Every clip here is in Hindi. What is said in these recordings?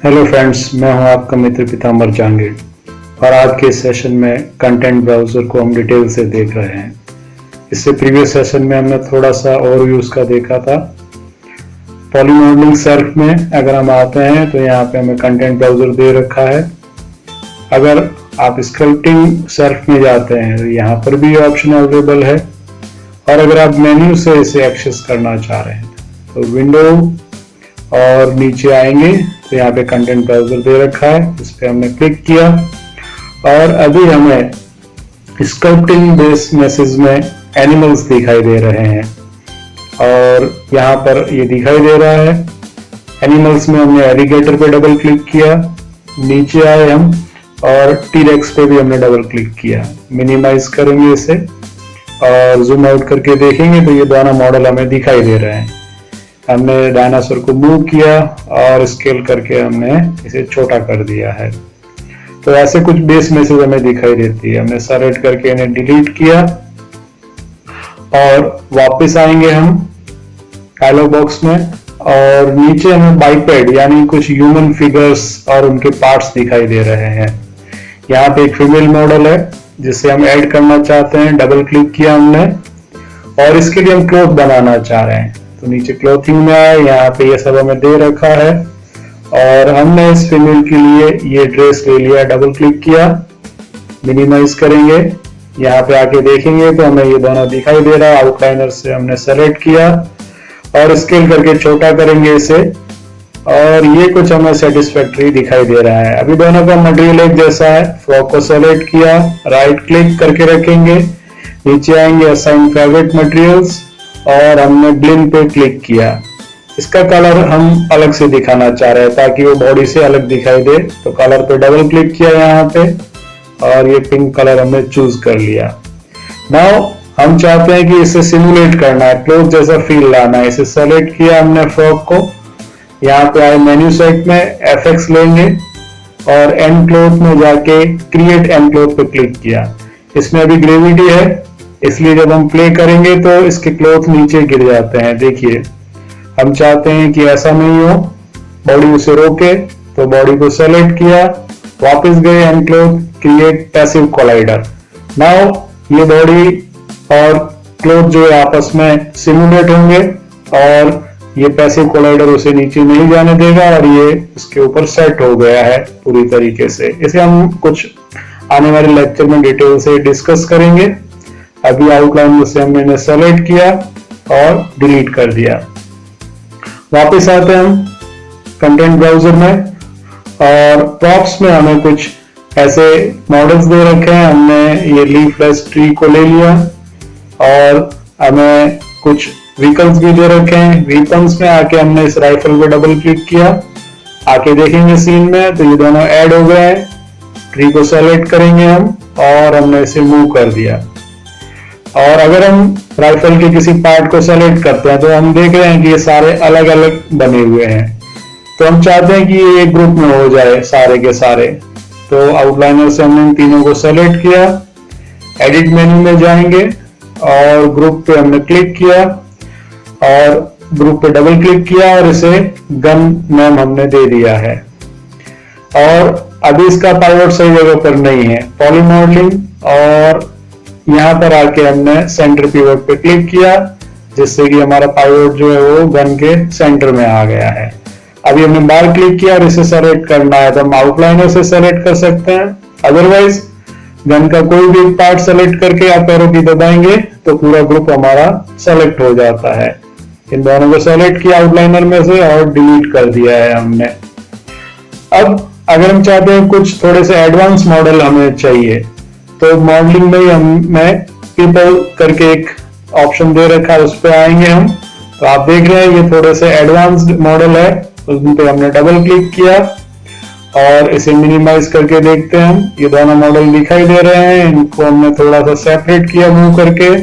हेलो फ्रेंड्स, मैं हूं आपका मित्र पीताम्बर जहांगीर और आज के सेशन में कंटेंट ब्राउजर को हम डिटेल से देख रहे हैं। इससे प्रीवियस सेशन में हमने थोड़ा सा ओवरव्यू उसका देखा था। पॉली मॉडलिंग सेल्फ में अगर हम आते हैं तो यहाँ पे हमें कंटेंट ब्राउजर दे रखा है। अगर आप स्क्रिप्टिंग सेल्फ में जाते हैं तो यहाँ पर भी ऑप्शन अवेलेबल है, और अगर आप मेन्यू से इसे एक्सेस करना चाह रहे हैं तो विंडो और नीचे आएंगे तो यहाँ पे कंटेंट ब्राउजर दे रखा है, इस पे हमने क्लिक किया और अभी हमें स्क्रिप्टिंग बेस्ड मैसेज में एनिमल्स दिखाई दे रहे हैं और यहाँ पर ये दिखाई दे रहा है। एनिमल्स में हमने एलिगेटर पे डबल क्लिक किया, नीचे आए हम और टी-रेक्स पे भी हमने डबल क्लिक किया। मिनिमाइज करेंगे इसे और जूम आउट करके देखेंगे तो ये दोनों मॉडल हमें दिखाई दे रहे हैं। हमने डायनासोर को मूव किया और स्केल करके हमने इसे छोटा कर दिया है। तो ऐसे कुछ बेस मैसेज हमें दिखाई देती है। हमने सेलेक्ट करके इन्हें डिलीट किया और वापस आएंगे हम डायलॉग बॉक्स में और नीचे हमें बाइपेड यानी कुछ ह्यूमन फिगर्स और उनके पार्ट्स दिखाई दे रहे हैं। यहाँ पे एक फीमेल मॉडल है जिसे हम ऐड करना चाहते हैं। डबल क्लिक किया हमने और इसके लिए हम क्लॉथ बनाना चाह रहे हैं तो नीचे क्लॉथिंग में आए, यहाँ पे ये सब हमें दे रखा है और हमने इस फीमेल के लिए ये ड्रेस ले लिया। डबल क्लिक किया, मिनिमाइज करेंगे, यहाँ पे आके देखेंगे तो हमें ये दोनों दिखाई दे रहा है। आउटलाइनर से हमने सेलेक्ट किया और स्केल करके छोटा करेंगे इसे और ये कुछ हमें सेटिस्फैक्टरी दिखाई दे रहा है। अभी दोनों का मटेरियल एक जैसा है। फ्रॉक को सेलेक्ट किया, राइट क्लिक करके रखेंगे, नीचे आएंगे असाइन फेवरेट मटेरियल्स और हमने ब्लिंक पे क्लिक किया। इसका कलर हम अलग से दिखाना चाह रहे हैं ताकि वो बॉडी से अलग दिखाई दे, तो कलर पे डबल क्लिक किया यहाँ पे और ये पिंक कलर हमने चूज कर लिया। नाउ हम चाहते हैं कि इसे सिमुलेट करना है, क्लोथ जैसा फील लाना है। इसे सेलेक्ट किया हमने फ्रॉक को, यहाँ पे आए मेन्यू सेट में FX लेंगे और एंड क्लोथ में जाके क्रिएट एंड क्लोथ पे क्लिक किया। इसमें अभी ग्रेविटी है इसलिए जब हम प्ले करेंगे तो इसके क्लॉथ नीचे गिर जाते हैं। देखिए, हम चाहते हैं कि ऐसा नहीं हो, बॉडी उसे रोके, तो बॉडी को सेलेक्ट किया, वापस गए and cloth, create passive collider. Now ये बॉडी और क्लॉथ जो है आपस में सिमुलेट होंगे और ये पैसिव कोलाइडर उसे नीचे नहीं जाने देगा और ये इसके ऊपर सेट हो गया है पूरी तरीके से। इसे हम कुछ आने वाले लेक्चर में डिटेल से डिस्कस करेंगे। अभी आउटलाइन से हमने सेलेक्ट किया और डिलीट कर दिया। वापस आते हैं हम कंटेंट ब्राउजर में और प्रॉप्स में हमें कुछ ऐसे मॉडल्स दे रखे हैं। हमने ये लीफलेस ट्री को ले लिया और हमें कुछ व्हीकल्स भी दे रखे हैं। वेपन्स में आके हमने इस राइफल पे डबल क्लिक किया, आके देखेंगे सीन में तो ये दोनों ऐड हो गए हैं। ट्री को सेलेक्ट करेंगे हम और हमने इसे मूव कर दिया। और अगर हम राइफल के किसी पार्ट को सेलेक्ट करते हैं तो हम देख रहे हैं कि ये सारे अलग अलग बने हुए हैं, तो हम चाहते हैं कि ये एक ग्रुप में हो जाए सारे के सारे। तो आउटलाइनर से हमने इन तीनों को सेलेक्ट किया, एडिट मेन्यू में जाएंगे और ग्रुप पे हमने क्लिक किया और ग्रुप पे डबल क्लिक किया और इसे गन नाम हमने दे दिया है। और अभी इसका पाइवट सही जगह पर नहीं है, पॉली मॉडलिंग, और यहाँ पर आके हमने सेंटर पिवट पे क्लिक किया जिससे कि हमारा पाइवट जो है वो गन के सेंटर में आ गया है। अभी हमने बार क्लिक किया और इसे सेलेक्ट करना है तो हम आउटलाइनर से सेलेक्ट कर सकते हैं। अदरवाइज गन का कोई भी पार्ट सेलेक्ट करके आप एरो की दबाएंगे तो पूरा ग्रुप हमारा सेलेक्ट हो जाता है। इन दोनों को सेलेक्ट किया आउटलाइनर में से और डिलीट कर दिया है हमने। अब अगर हम चाहते हैं कुछ थोड़े से एडवांस मॉडल हमें चाहिए तो मॉडलिंग में ही हमें पीपल करके एक ऑप्शन दे रखा है, उस पर आएंगे हम तो आप देख रहे हैं ये थोड़े से एडवांस्ड मॉडल है। उस पे हमने डबल क्लिक किया और इसे मिनिमाइज करके देखते हैं हम। ये दोनों मॉडल दिखाई दे रहे हैं, इनको हमने थोड़ा सा सेपरेट किया मूव करके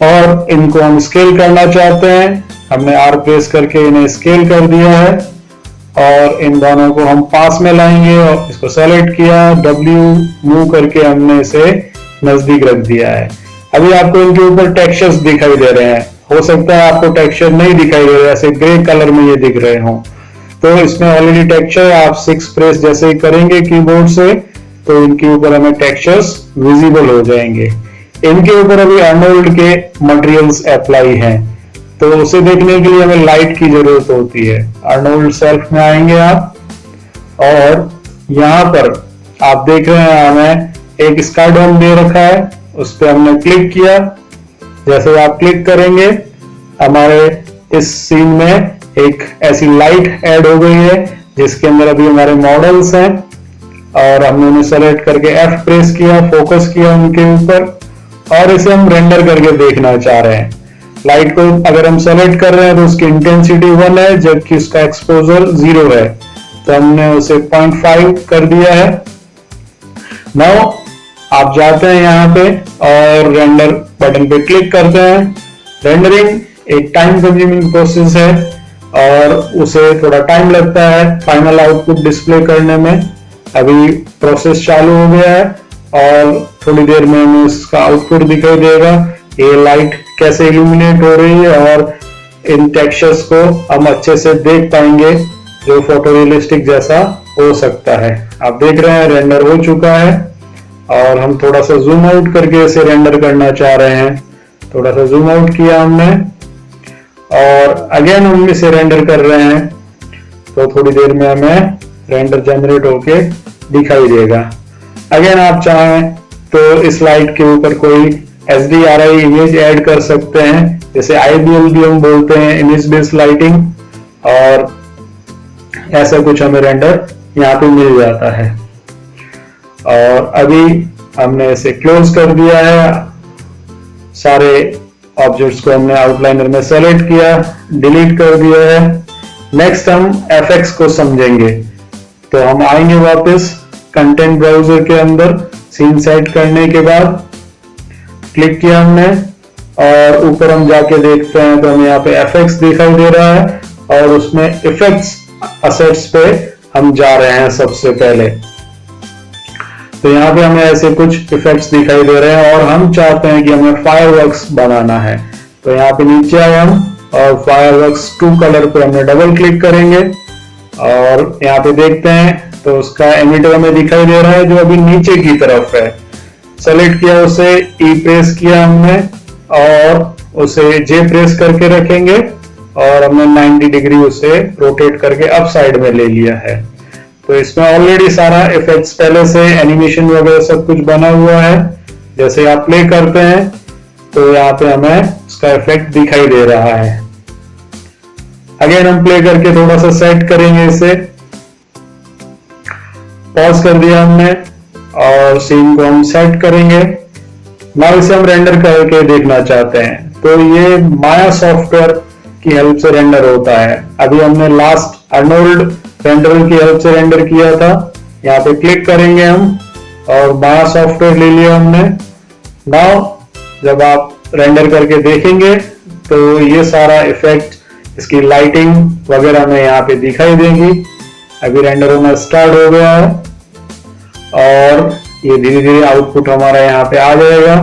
और इनको हम स्केल करना चाहते हैं। हमने R प्रेस करके इन्हें स्केल कर दिया है और इन दोनों को हम पास में लाएंगे और इसको सेलेक्ट किया, W मूव करके हमने इसे नजदीक रख दिया है। अभी आपको इनके ऊपर टेक्सचर्स दिखाई दे रहे हैं, हो सकता है आपको टेक्सचर नहीं दिखाई दे रहे, ऐसे ग्रे कलर में ये दिख रहे हों, तो इसमें ऑलरेडी टेक्सचर आप 6 प्रेस जैसे ही करेंगे कीबोर्ड से तो इनके ऊपर हमें टेक्सचर्स विजिबल हो जाएंगे। इनके ऊपर अभी अर्नोल्ड के मटेरियल्स अप्लाई हैं, तो उसे देखने के लिए हमें लाइट की जरूरत होती है। अर्नोल्ड सेल्फ में आएंगे आप और यहाँ पर आप देख रहे हैं हमें एक स्काई डोम दे रखा है, उस पर हमने क्लिक किया। जैसे आप क्लिक करेंगे हमारे इस सीन में एक ऐसी लाइट ऐड हो गई है जिसके अंदर अभी हमारे मॉडल्स हैं और हमने उन्हें सेलेक्ट करके F प्रेस किया, फोकस किया उनके ऊपर और इसे हम रेंडर करके देखना चाह रहे हैं। लाइट को अगर हम सेलेक्ट कर रहे हैं तो उसकी इंटेंसिटी 1 है जबकि उसका एक्सपोजर 0 है, तो हमने उसे 0.5 कर दिया है। नाउ आप जाते हैं यहाँ पे और रेंडर बटन पे क्लिक करते हैं। रेंडरिंग एक टाइम कंज्यूमिंग प्रोसेस है और उसे थोड़ा टाइम लगता है फाइनल आउटपुट डिस्प्ले करने में। अभी प्रोसेस चालू हो गया है और थोड़ी देर में हमें उसका आउटपुट दिखाई देगा। ये लाइट कैसे इल्यूमिनेट हो रही है और इन टेक्सचर्स को हम अच्छे से देख पाएंगे जो फोटोरियलिस्टिक जैसा हो सकता है। आप देख रहे हैं रेंडर हो चुका है और हम थोड़ा सा जूम आउट करके इसे रेंडर करना चाह रहे हैं। थोड़ा सा जूम आउट किया हमने और अगेन हम इसे रेंडर कर रहे हैं, तो थोड़ी देर में हमें रेंडर जनरेट होके दिखाई देगा। अगेन आप चाहें तो इस लाइट के ऊपर कोई HDRI इमेज ऐड कर सकते हैं, जैसे IBL भी हम बोलते हैं, इमेज बेस्ड लाइटिंग, और ऐसा कुछ हमें रेंडर यहाँ पे मिल जाता है। और अभी हमने इसे क्लोज कर दिया है। सारे ऑब्जेक्ट्स को हमने आउटलाइनर में सेलेक्ट किया, डिलीट कर दिया है। नेक्स्ट हम FX को समझेंगे, तो हम आएंगे वापस कंटेंट ब्राउजर के अंदर। सीन सेट करने के बाद क्लिक किया हमने और ऊपर हम जाके देखते हैं तो हमें यहाँ पे FX दिखाई दे रहा है और उसमें इफेक्ट्स असेट्स पे हम जा रहे हैं सबसे पहले। तो यहाँ पे हमें ऐसे कुछ इफेक्ट्स दिखाई दे रहे हैं और हम चाहते हैं कि हमें फायरवर्क्स बनाना है, तो यहाँ पे नीचे आए हम और फायरवर्क्स 2 कलर पे हमने डबल क्लिक करेंगे और यहाँ पे देखते हैं तो उसका एमिटर हमें दिखाई दे रहा है जो अभी नीचे की तरफ है। सेलेक्ट किया उसे, E प्रेस किया हमने और उसे J प्रेस करके रखेंगे और हमने 90 डिग्री उसे रोटेट करके अप साइड में ले लिया है। तो इसमें ऑलरेडी सारा इफेक्ट्स पहले से एनिमेशन वगैरह सब कुछ बना हुआ है। जैसे आप प्ले करते हैं तो यहाँ पे हमें उसका इफेक्ट दिखाई दे रहा है। अगेन हम प्ले करके थोड़ा सा सेट करेंगे इसे। पॉज कर दिया हमने और सीन को हम सेट करेंगे। नाउ इसे हम रेंडर करके देखना चाहते हैं, तो ये माया सॉफ्टवेयर की हेल्प से रेंडर होता है। अभी हमने लास्ट अर्नोल्ड रेंडर की हेल्प से रेंडर किया था। यहाँ पे क्लिक करेंगे हम और माया सॉफ्टवेयर ले लिया हमने। नाउ जब आप रेंडर करके देखेंगे तो ये सारा इफेक्ट, इसकी लाइटिंग वगैरह हमें यहाँ पे दिखाई देगी। अभी रेंडर होना स्टार्ट हो गया है और ये धीरे धीरे आउटपुट हमारा यहाँ पे आ जाएगा।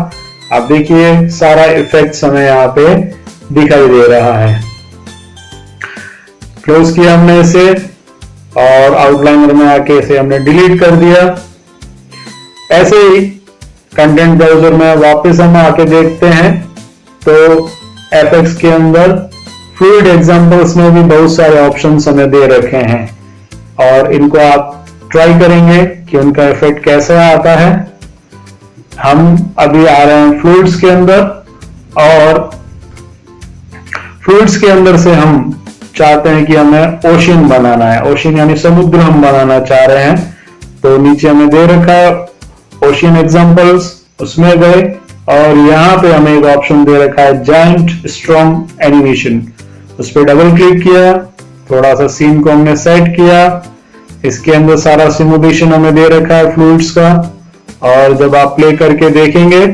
आप देखिए सारा इफेक्ट्स हमें यहाँ पे दिखाई दे रहा है। क्लोज किया हमने इसे और आउटलाइनर में आके इसे हमने डिलीट कर दिया। ऐसे ही कंटेंट ब्राउजर में वापस हम आके देखते हैं तो FX के अंदर फ्लूइड एग्जांपल्स में भी बहुत सारे ऑप्शंस हमें दे रखे हैं और इनको आप ट्राई करेंगे कि उनका इफेक्ट कैसा आता है। हम अभी आ रहे हैं फ्लूइड्स के अंदर और फ्लूइड्स के अंदर से हम चाहते हैं कि हमें ओशियन बनाना है। ओशियन यानी समुद्र हम बनाना चाह रहे हैं, तो नीचे हमें दे रखा है ओशियन एग्जांपल्स, उसमें गए और यहाँ पे हमें एक ऑप्शन दे रखा है जायंट स्ट्रॉन्ग एनिमेशन। उस पर डबल क्लिक किया, थोड़ा सा सीन को हमने सेट किया। इसके अंदर सारा सिमुलेशन हमें दे रखा है फ्लूइड्स का और जब आप प्ले करके देखेंगे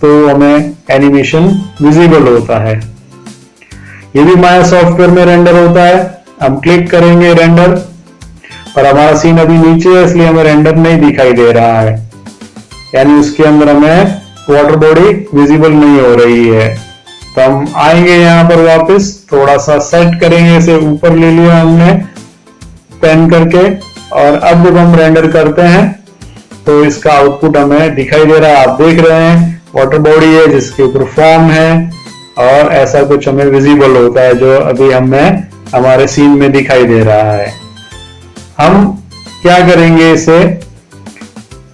तो हमें एनिमेशन विजिबल होता है। ये भी माया सॉफ्टवेयर में रेंडर होता है। हम क्लिक करेंगे रेंडर और हमारा सीन अभी नीचे है इसलिए हमें रेंडर नहीं दिखाई दे रहा है, यानी उसके अंदर हमें वाटर बॉडी विजिबल नहीं हो रही है। तो हम आएंगे यहाँ पर वापस, थोड़ा सा सेट करेंगे, इसे ऊपर ले लिया हमने पेन करके, और अब जब हम रेंडर करते हैं तो इसका आउटपुट हमें दिखाई दे रहा है। आप देख रहे हैं वाटर बॉडी है जिसके ऊपर फॉर्म है, और ऐसा कुछ हमें विजिबल होता है जो अभी हमें हमारे सीन में दिखाई दे रहा है। हम क्या करेंगे, इसे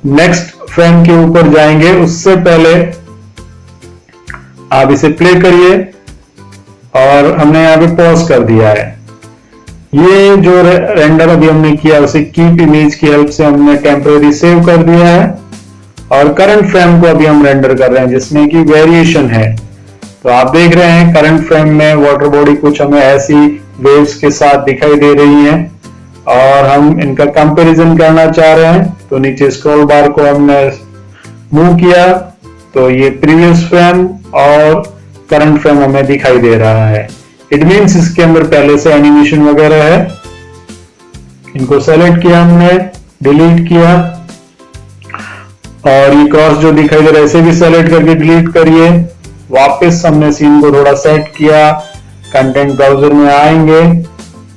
नेक्स्ट फ्रेम के ऊपर जाएंगे। उससे पहले आप इसे प्ले करिए, और हमने यहाँ पे पॉज कर दिया है। ये जो रेंडर अभी हमने किया उसे कीप इमेज की हेल्प से हमने टेम्परेरी सेव कर दिया है, और करंट फ्रेम को अभी हम रेंडर कर रहे हैं जिसमें कि वेरिएशन है। तो आप देख रहे हैं करंट फ्रेम में वाटर बॉडी कुछ हमें ऐसी वेव्स के साथ दिखाई दे रही है, और हम इनका कंपैरिजन करना चाह रहे हैं। तो नीचे स्क्रॉल बार को हमने मूव किया तो ये प्रीवियस फ्रेम और करंट फ्रेम हमें दिखाई दे रहा है। इट मीन्स इसके अंदर पहले से एनिमेशन वगैरह है। इनको सेलेक्ट किया हमने, डिलीट किया, और ये क्रॉस जो दिखाई दे रहा है इसे भी सेलेक्ट करके डिलीट करिए। वापस हमने सीन को थोड़ा सेट किया, कंटेंट ब्राउजर में आएंगे,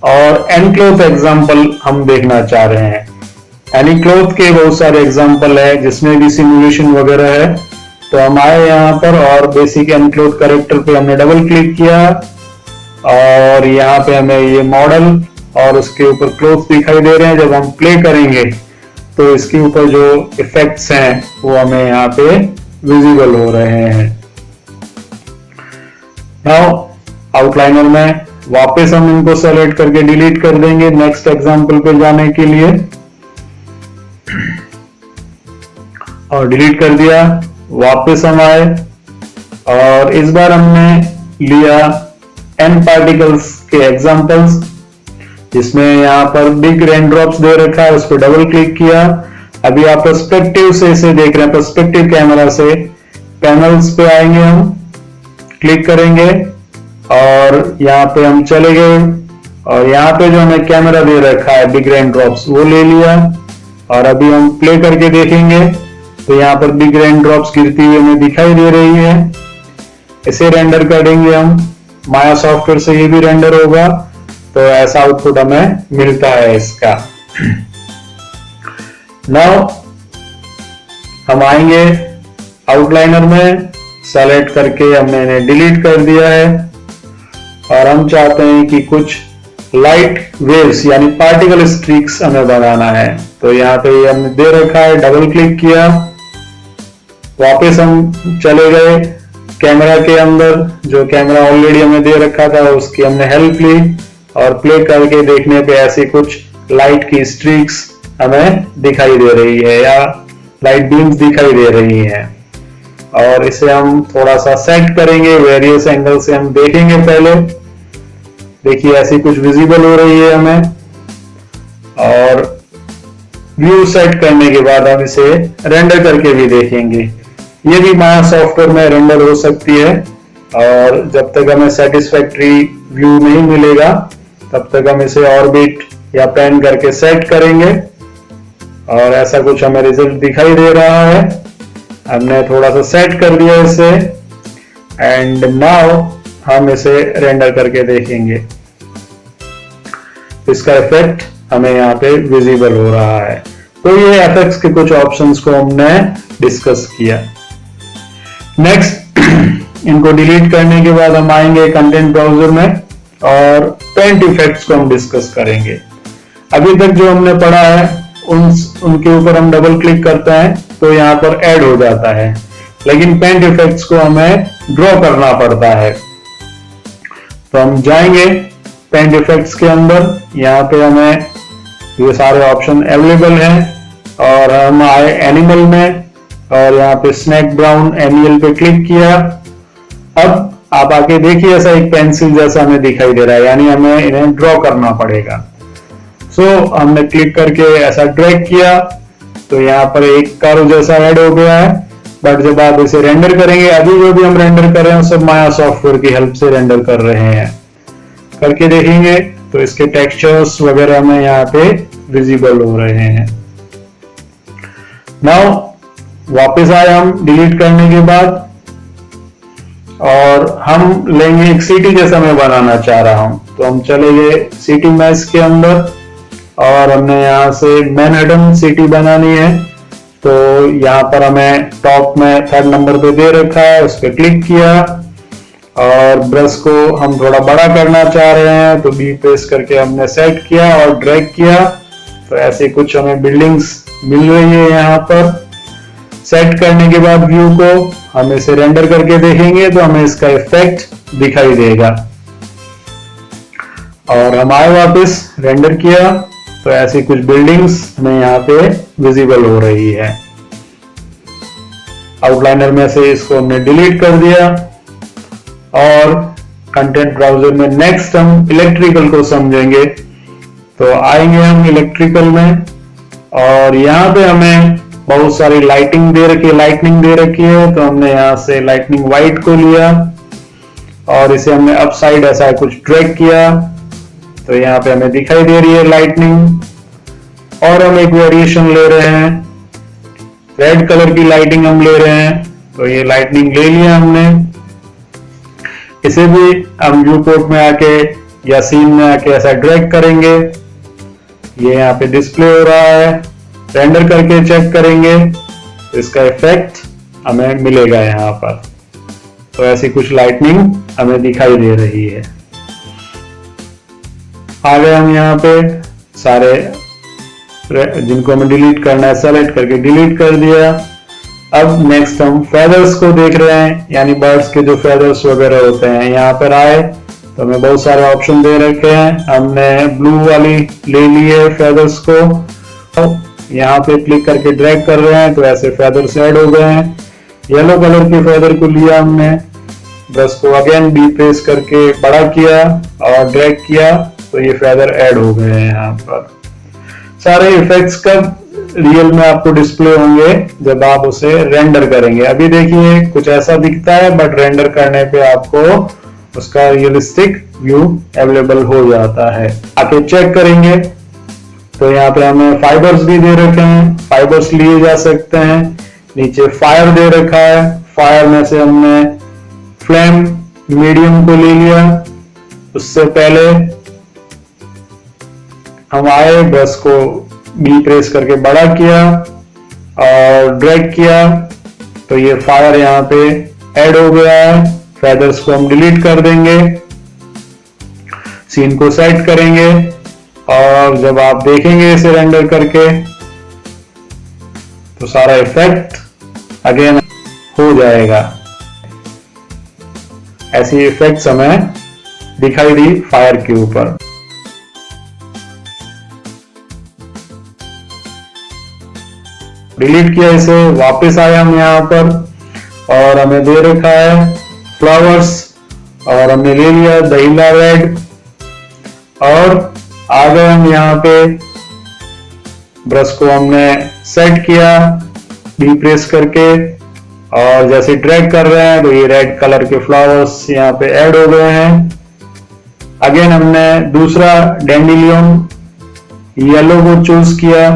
और एनक्लोथ एग्जांपल हम देखना चाह रहे हैं। एनक्लोथ के बहुत सारे एग्जांपल है जिसमें भी सिमुलेशन वगैरह है। तो हम आए यहाँ पर और बेसिक एनक्लोथ कैरेक्टर पे हमने डबल क्लिक किया, और यहाँ पे हमें ये मॉडल और उसके ऊपर क्लोथ दिखाई दे रहे हैं। जब हम प्ले करेंगे तो इसके ऊपर जो इफेक्ट्स हैं वो हमें यहाँ पे विजिबल हो रहे हैं। नाउ आउटलाइनर में वापस हम इनको सेलेक्ट करके डिलीट कर देंगे नेक्स्ट एग्जांपल पे जाने के लिए, और डिलीट कर दिया। वापस हम आए, और इस बार हमने लिया एन पार्टिकल्स के एग्जांपल्स, जिसमें यहाँ पर बिग रेन ड्रॉप्स दे रखा है, उस पर डबल क्लिक किया। अभी आप पर्सपेक्टिव से इसे देख रहे हैं, पर्सपेक्टिव कैमरा से पैनल्स पे आएंगे, हम क्लिक करेंगे और यहाँ पे हम चले गए, और यहाँ पे जो हमें कैमरा दे रखा है बिग रेन ड्रॉप्स वो ले लिया, और अभी हम प्ले करके देखेंगे तो यहाँ पर बिग रेन ड्रॉप्स गिरती हुई हमें दिखाई दे रही है। इसे रेंडर करेंगे हम माया सॉफ्टवेयर से, ये भी रेंडर होगा, तो ऐसा आउटपुट हमें मिलता है इसका। नाउ हम आएंगे आउटलाइनर में, सेलेक्ट करके हमने इन्हें डिलीट कर दिया है, और हम चाहते हैं कि कुछ लाइट वेव्स यानी पार्टिकल स्ट्रीक्स हमें बनाना है। तो यहाँ पे ये हमने दे रखा है, डबल क्लिक किया, वापस हम चले गए कैमरा के अंदर, जो कैमरा ऑलरेडी हमें दे रखा था उसकी हमने हेल्प ली, और प्ले करके देखने पे ऐसी कुछ लाइट की स्ट्रीक्स हमें दिखाई दे रही है, या लाइट बीम्स दिखाई दे रही हैं। और इसे हम थोड़ा सा सेट करेंगे, वेरियस एंगल से हम देखेंगे। पहले देखिए ऐसी कुछ विजिबल हो रही है हमें, और व्यू सेट करने के बाद हम इसे रेंडर करके भी देखेंगे। ये भी माया सॉफ्टवेयर में रेंडर हो सकती है, और जब तक हमें सेटिस्फैक्टरी व्यू नहीं मिलेगा तब तक हम इसे ऑर्बिट या पेन करके सेट करेंगे, और ऐसा कुछ हमें रिजल्ट दिखाई दे रहा है। हमने थोड़ा सा सेट कर दिया इसे, एंड नाउ हम इसे रेंडर करके देखेंगे। इसका इफेक्ट हमें यहाँ पे विजिबल हो रहा है। तो ये एफएक्स के कुछ ऑप्शंस को हमने डिस्कस किया। नेक्स्ट इनको डिलीट करने के बाद हम आएंगे कंटेंट ब्राउजर में, और पेंट इफेक्ट्स को हम डिस्कस करेंगे। अभी तक जो हमने पढ़ा है उनके ऊपर हम डबल क्लिक करते हैं तो यहाँ पर ऐड हो जाता है, लेकिन पेंट इफेक्ट्स को हमें ड्रॉ करना पड़ता है। तो हम जाएंगे पेंट इफेक्ट्स के अंदर, यहाँ पे हमें ये सारे ऑप्शन अवेलेबल हैं, और हम आए एनिमल में, और यहाँ पे स्नैक ब्राउन एनिमल पे क्लिक किया। अब आप आके देखिए ऐसा एक पेंसिल जैसा हमें दिखाई दे रहा है, यानी हमें इन्हें ड्रॉ करना पड़ेगा। सो हमने क्लिक करके ऐसा ड्रैग किया तो यहाँ पर एक कर्व जैसा ऐड हो गया है। बट जब आप इसे रेंडर करेंगे, अभी जो भी हम रेंडर कर रहे हैं सब माया सॉफ्टवेयर की हेल्प से रेंडर कर रहे हैं। करके देखेंगे तो इसके टेक्सचर्स वगैरह में यहाँ पे विजिबल हो रहे हैं। नाउ वापस आए हम डिलीट करने के बाद, और हम लेंगे एक सिटी जैसा मैं बनाना चाह रहा हूं। तो हम चले गए सिटी मैश के अंदर, और हमने यहाँ से मैनहट्टन सिटी बनानी है, तो यहाँ पर हमें टॉप में 3rd नंबर पे दे रखा है, उस पर क्लिक किया और ब्रश को हम थोड़ा बड़ा करना चाह रहे हैं तो बी प्रेस करके हमने सेट किया और ड्रैग किया, तो ऐसे कुछ हमें बिल्डिंग्स मिल रही है। यहाँ पर सेट करने के बाद व्यू को हम इसे रेंडर करके देखेंगे तो हमें इसका इफेक्ट दिखाई देगा। और हम आए वापस रेंडर किया तो ऐसी कुछ बिल्डिंग्स हमें यहाँ पे विजिबल हो रही है। आउटलाइनर में से इसको हमने डिलीट कर दिया और कंटेंट ब्राउजर में नेक्स्ट हम इलेक्ट्रिकल को समझेंगे। तो आएंगे हम इलेक्ट्रिकल में और यहाँ पे हमें बहुत सारी लाइटिंग दे रखी है, तो हमने यहाँ से लाइटनिंग व्हाइट को लिया और इसे हमने अप साइड ऐसा कुछ ड्रैग किया, तो यहाँ पे हमें दिखाई दे रही है लाइटनिंग। और हम एक वेरिएशन ले रहे हैं, रेड कलर की लाइटिंग हम ले रहे हैं, तो ये लाइटनिंग ले लिया हमने। इसे भी हम व्यू पोर्ट में आके या सीन में आके ऐसा ड्रैग करेंगे, ये यहाँ पे डिस्प्ले हो रहा है, रेंडर करके चेक करेंगे तो इसका इफेक्ट हमें मिलेगा यहाँ पर। तो ऐसी कुछ लाइटनिंग हमें दिखाई दे रही है। आ गए हम यहाँ पे सारे जिनको हमें डिलीट करना है सेलेक्ट करके डिलीट कर दिया। अब नेक्स्ट हम फेदर्स को देख रहे हैं, यानी बर्ड्स के जो फेदर्स वगैरह होते हैं। यहाँ पर आए तो हमें बहुत सारे ऑप्शन दे रखे हैं, हमने ब्लू वाली ले ली है फेदर्स को, तो यहाँ पे क्लिक करके ड्रैग कर रहे हैं तो ऐसे फेदर्स ऐड हो गए हैं। येलो कलर के फेदर को लिया हमने, ब्रश को अगेन बी प्रेस करके बड़ा किया और ड्रैग किया तो ये फेदर ऐड हो गए हैं। यहाँ पर सारे इफेक्ट्स कब रियल में आपको डिस्प्ले होंगे जब आप उसे रेंडर करेंगे। अभी देखिए कुछ ऐसा दिखता है, बट रेंडर करने पे आपको उसका रियलिस्टिक व्यू अवेलेबल हो जाता है। आके चेक करेंगे तो यहाँ पे हमें फाइबर्स भी दे रखे हैं, फाइबर्स लिए जा सकते हैं। नीचे फायर दे रखा है, फायर में से हमने फ्लेम मीडियम को ले लिया। उससे पहले हम आए, ब्रश को बी प्रेस करके बड़ा किया और ड्रैग किया तो ये फायर यहाँ पे ऐड हो गया है। फेदर्स को हम डिलीट कर देंगे, सीन को सेट करेंगे और जब आप देखेंगे इसे रेंडर करके तो सारा इफेक्ट अगेन हो जाएगा। ऐसी इफेक्ट्स हमें दिखाई दी फायर के ऊपर। डिलीट किया इसे, वापस आए हम यहाँ पर और हमें दे रखा है फ्लावर्स और हमने ले लिया दहीला रेड और आ गए हम यहाँ पे। ब्रश को हमने सेट किया बी प्रेस करके और जैसे ड्रैग कर रहे हैं तो ये रेड कलर के फ्लावर्स यहाँ पे ऐड हो गए हैं। अगेन हमने दूसरा डैंडिलियन येलो को चूज किया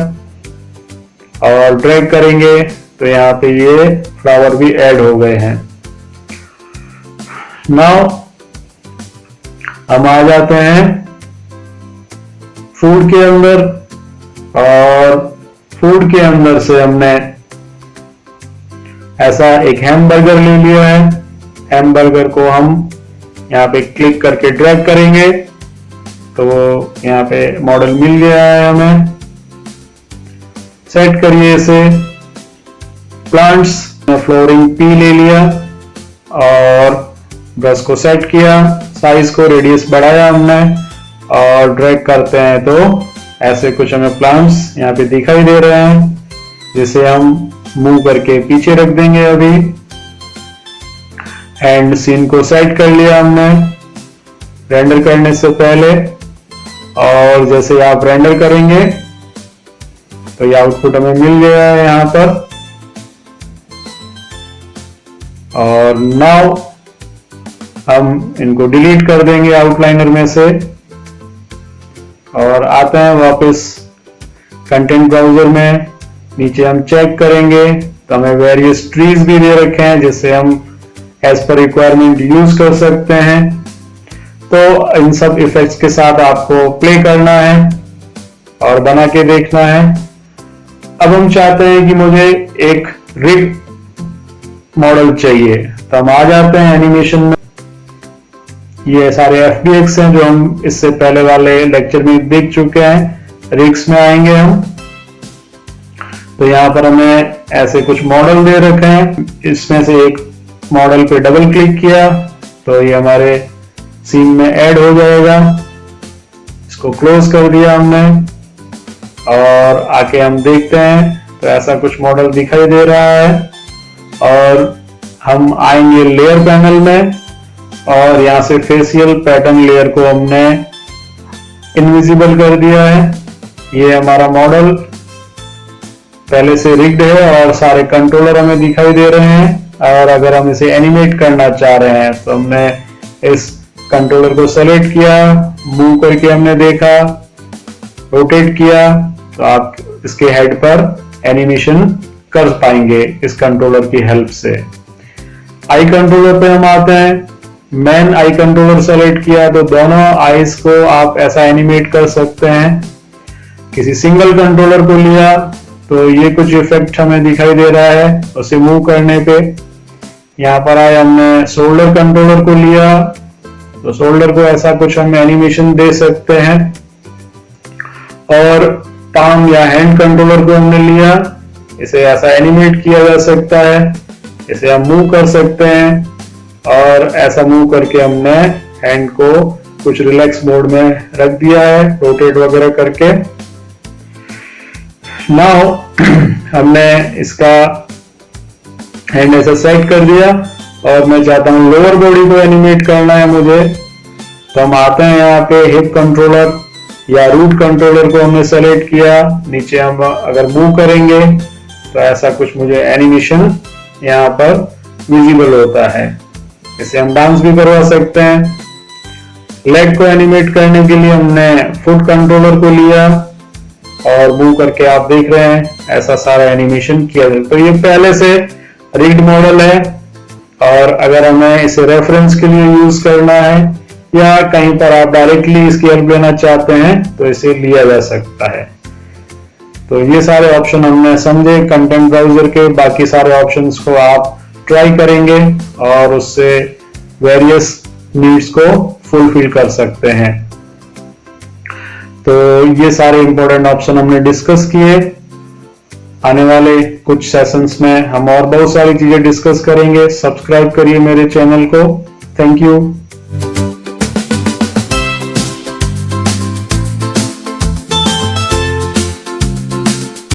और ड्रैग करेंगे तो यहाँ पे ये फ्लावर भी ऐड हो गए हैं। नाउ हम आ जाते हैं फूड के अंदर और फूड के अंदर से हमने ऐसा एक हैमबर्गर ले लिया है। हैमबर्गर को हम यहाँ पे क्लिक करके ड्रैग करेंगे तो यहाँ पे मॉडल मिल गया है हमें। सेट करिए इसे। प्लांट्स फ्लोरिंग पी ले लिया और ब्रश को सेट किया, साइज को रेडियस बढ़ाया हमने और ड्रैग करते हैं तो ऐसे कुछ हमें प्लांट्स यहाँ पे दिखाई दे रहे हैं, जिसे हम मूव करके पीछे रख देंगे अभी। एंड सीन को सेट कर लिया हमने रेंडर करने से पहले और जैसे आप रेंडर करेंगे तो ये आउटपुट हमें मिल गया है यहाँ पर। और नाउ हम इनको डिलीट कर देंगे आउटलाइनर में से और आते हैं वापस कंटेंट ब्राउजर में। नीचे हम चेक करेंगे तो हमें वेरियस ट्रीज भी दे रखे हैं जिससे हम एज पर रिक्वायरमेंट यूज कर सकते हैं। तो इन सब इफेक्ट्स के साथ आपको प्ले करना है और बना के देखना है। अब हम चाहते हैं कि मुझे एक रिग मॉडल चाहिए, तो हम आ जाते हैं एनिमेशन में। ये सारे FBX हैं जो हम इससे पहले वाले लेक्चर में देख चुके हैं। रिग्स में आएंगे हम, तो यहाँ पर हमें ऐसे कुछ मॉडल दे रखे हैं। इसमें से एक मॉडल पे डबल क्लिक किया तो ये हमारे सीन में ऐड हो जाएगा। इसको क्लोज कर दिया हमने और आके हम देखते हैं तो ऐसा कुछ मॉडल दिखाई दे रहा है। और हम आएंगे लेयर पैनल में और यहाँ से फेशियल पैटर्न लेयर को हमने इनविजिबल कर दिया है। ये हमारा मॉडल पहले से रिग्ड है और सारे कंट्रोलर हमें दिखाई दे रहे हैं। और अगर हम इसे एनिमेट करना चाह रहे हैं तो हमने इस कंट्रोलर को सेलेक्ट किया, मूव करके हमने देखा, रोटेट किया, तो आप इसके हेड पर एनिमेशन कर पाएंगे इस कंट्रोलर की हेल्प से। आई कंट्रोलर पे हम आते हैं। मेन आई कंट्रोलर सेलेक्ट किया तो दोनों आईज को आप ऐसा एनिमेट कर सकते हैं। किसी सिंगल कंट्रोलर को लिया तो ये कुछ इफेक्ट हमें दिखाई दे रहा है। उसे मूव करने पे यहाँ पर आए, हमने शोल्डर कंट्रोलर को लिया तो शोल्डर को ऐसा कुछ हम एनिमेशन दे सकते हैं। और पाम या हैंड कंट्रोलर को हमने लिया, इसे ऐसा एनिमेट किया जा सकता है। इसे हम मूव कर सकते हैं और ऐसा मूव करके हमने हैंड को कुछ रिलैक्स मोड में रख दिया है, रोटेट वगैरह करके। नाउ हमने इसका हैंड ऐसा सेट कर दिया और मैं चाहता हूं लोअर बॉडी को एनिमेट करना है मुझे, तो हम आते हैं यहाँ पे हिप कंट्रोलर या रूट कंट्रोलर को हमने सेलेक्ट किया। नीचे हम अगर मूव करेंगे तो ऐसा कुछ मुझे एनिमेशन यहाँ पर विजिबल होता है। इसे हम डांस भी करवा सकते हैं। लेग को एनिमेट करने के लिए हमने फुट कंट्रोलर को लिया और मूव करके आप देख रहे हैं ऐसा सारा एनिमेशन किया जाए। तो ये पहले से रिग्ड मॉडल है और अगर हमें इसे रेफरेंस के लिए यूज करना है या कहीं पर आप डायरेक्टली इसकी हेल्प लेना चाहते हैं तो इसे लिया जा सकता है। तो ये सारे ऑप्शन हमने समझे कंटेंट ब्राउजर के। बाकी सारे ऑप्शंस को आप ट्राई करेंगे और उससे वेरियस नीड्स को फुलफिल कर सकते हैं। तो ये सारे इंपॉर्टेंट ऑप्शन हमने डिस्कस किए। आने वाले कुछ सेशंस में हम और बहुत सारी चीजें डिस्कस करेंगे। सब्सक्राइब करिए मेरे चैनल को। Thank you.